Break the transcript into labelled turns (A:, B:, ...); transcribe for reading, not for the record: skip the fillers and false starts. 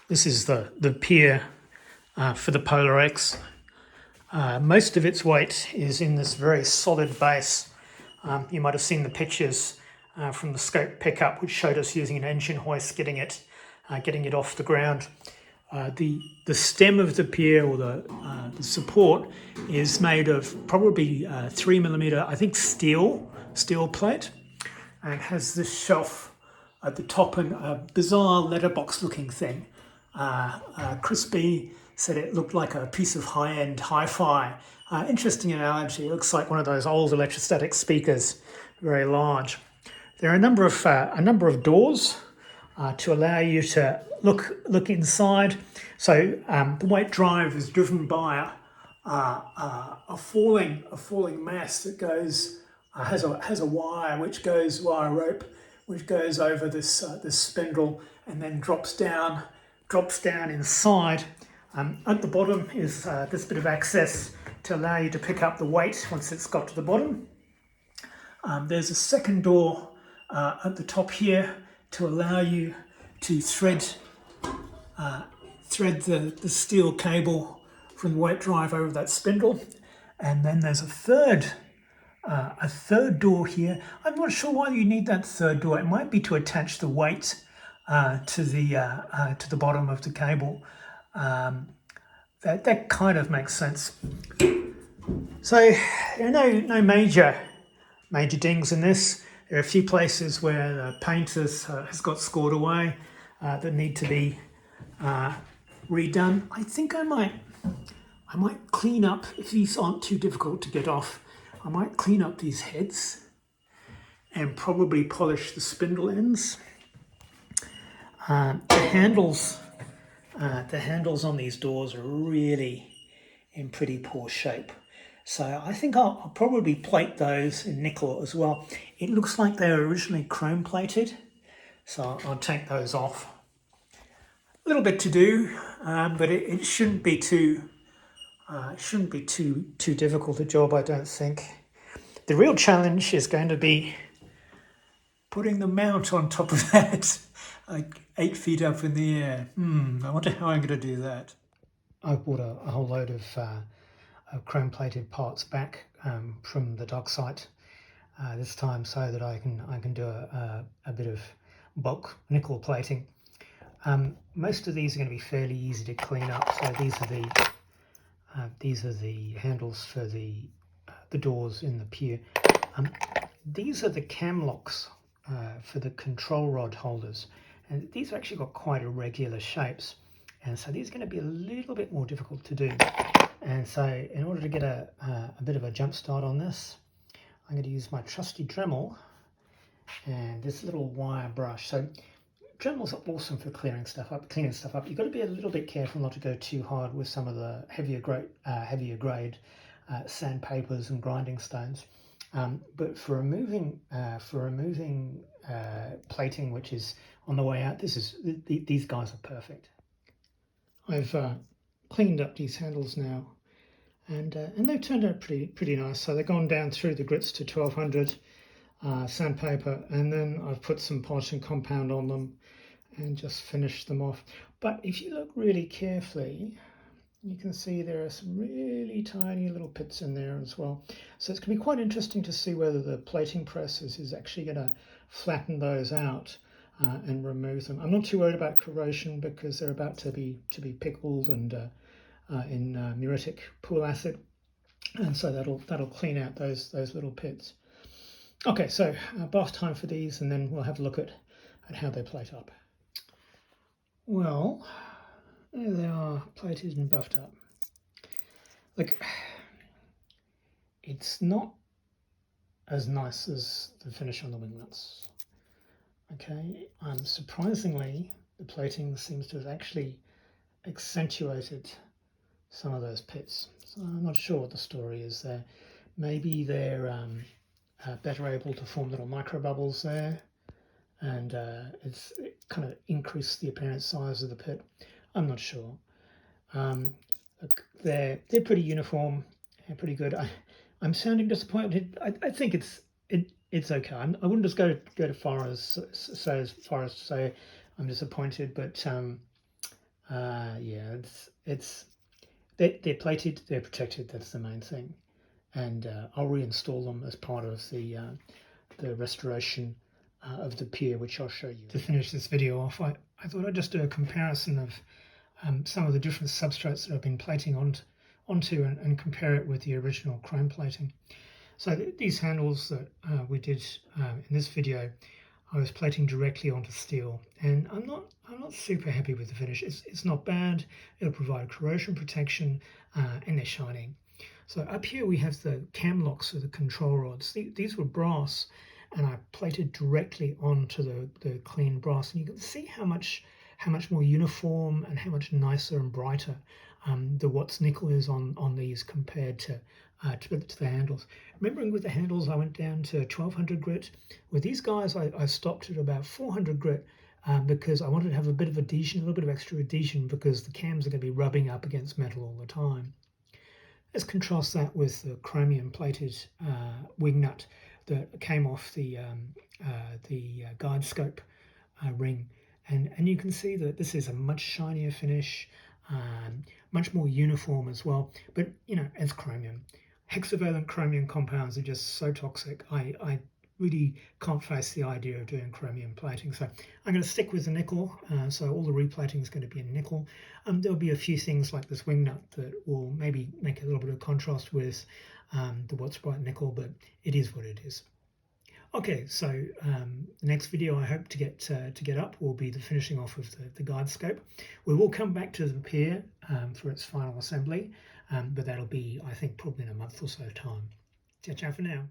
A: This is the pier for the Polarex. Most of its weight is in this very solid base. You might have seen the pictures from the scope pickup, which showed us using an engine hoist getting it off the ground. The stem of the pier, or the support, is made of probably 3mm, I think, steel plate, and has this shelf at the top and a bizarre letterbox looking thing. Crispy said it looked like a piece of high-end hi-fi. Interesting analogy. It looks like one of those old electrostatic speakers, very large. There are a number of doors to allow you to look inside. So the weight drive is driven by a falling mass that goes has a wire rope which goes over this spindle and then drops down inside. At the bottom is this bit of access to allow you to pick up the weight once it's got to the bottom. There's a second door at the top here to allow you to thread the steel cable from the weight drive over that spindle. And then there's a third door here. I'm not sure why you need that third door. It might be to attach the weight to the bottom of the cable. That kind of makes sense. So there are no major dings in this. There are a few places where the paint has got scored away that need to be redone. I think I might clean up, if these aren't too difficult to get off, I might clean up these heads and probably polish the spindle ends. The handles on these doors are really in pretty poor shape. So I think I'll probably plate those in nickel as well. It looks like they were originally chrome plated, so I'll take those off. A little bit to do, but it shouldn't be too difficult a job, I don't think. The real challenge is going to be putting the mount on top of that, like 8 feet up in the air. I wonder how I'm going to do that. I bought a whole load of chrome plated parts back from the dock site this time, so that I can do a bit of bulk nickel plating. Most of these are going to be fairly easy to clean up. So these are the handles for the doors in the pier. These are the cam locks for the control rod holders, and these have actually got quite irregular shapes, and so these are going to be a little bit more difficult to do. And so in order to get a bit of a jump start on this, I'm going to use my trusty Dremel and this little wire brush. So Dremel's awesome for cleaning stuff up. You've got to be a little bit careful not to go too hard with some of the heavier grade sandpapers and grinding stones. But for removing plating which is on the way out, these guys are perfect. I've cleaned up these handles now, and they've turned out pretty nice. So they've gone down through the grits to 1200 sandpaper, and then I've put some polishing compound on them and just finished them off. But if you look really carefully, you can see there are some really tiny little pits in there as well. So it's going to be quite interesting to see whether the plating process is actually going to flatten those out and remove them. I'm not too worried about corrosion because they're about to be pickled and in muriatic pool acid, and so that'll clean out those little pits. Okay, so bath time for these, and then we'll have a look at how they plate up. Well, there they are, plated and buffed up. Look, it's not as nice as the finish on the wing nuts. Okay, surprisingly, the plating seems to have actually accentuated some of those pits. So I'm not sure what the story is there. Maybe they're better able to form little micro bubbles there, and it kind of increased the apparent size of the pit. I'm not sure. Look, they're pretty uniform and pretty good. I'm sounding disappointed. I think it's okay. I wouldn't just go as far as say I'm disappointed, but Yeah, they're plated, they're protected. That's the main thing, and I'll reinstall them as part of the restoration of the pier, which I'll show you. To finish this video off, I thought I'd just do a comparison of some of the different substrates that I've been plating onto and compare it with the original chrome plating. So these handles that we did in this video, I was plating directly onto steel, and I'm not super happy with the finish. It's not bad. It'll provide corrosion protection, and they're shining. So up here we have the cam locks for the control rods. These were brass, and I plated directly onto the clean brass, and you can see how much more uniform and how much nicer and brighter the Watts nickel is on these compared to the handles. Remembering with the handles I went down to 1200 grit. With these guys I stopped at about 400 grit because I wanted to have a bit of adhesion, a little bit of extra adhesion, because the cams are going to be rubbing up against metal all the time. Let's contrast that with the chromium plated wing nut that came off the guide scope ring, and you can see that this is a much shinier finish, much more uniform as well. But you know, as chromium, hexavalent chromium compounds are just so toxic. I really can't face the idea of doing chromium plating, so I'm going to stick with the nickel. So all the replating is going to be in nickel. There'll be a few things like this wing nut that will maybe make a little bit of contrast with the Watts Bright nickel, but it is what it is. Okay, so the next video I hope to get up will be the finishing off of the guide scope. We will come back to the pier for its final assembly, but that'll be, I think, probably in a month or so time. Ciao, ciao for now.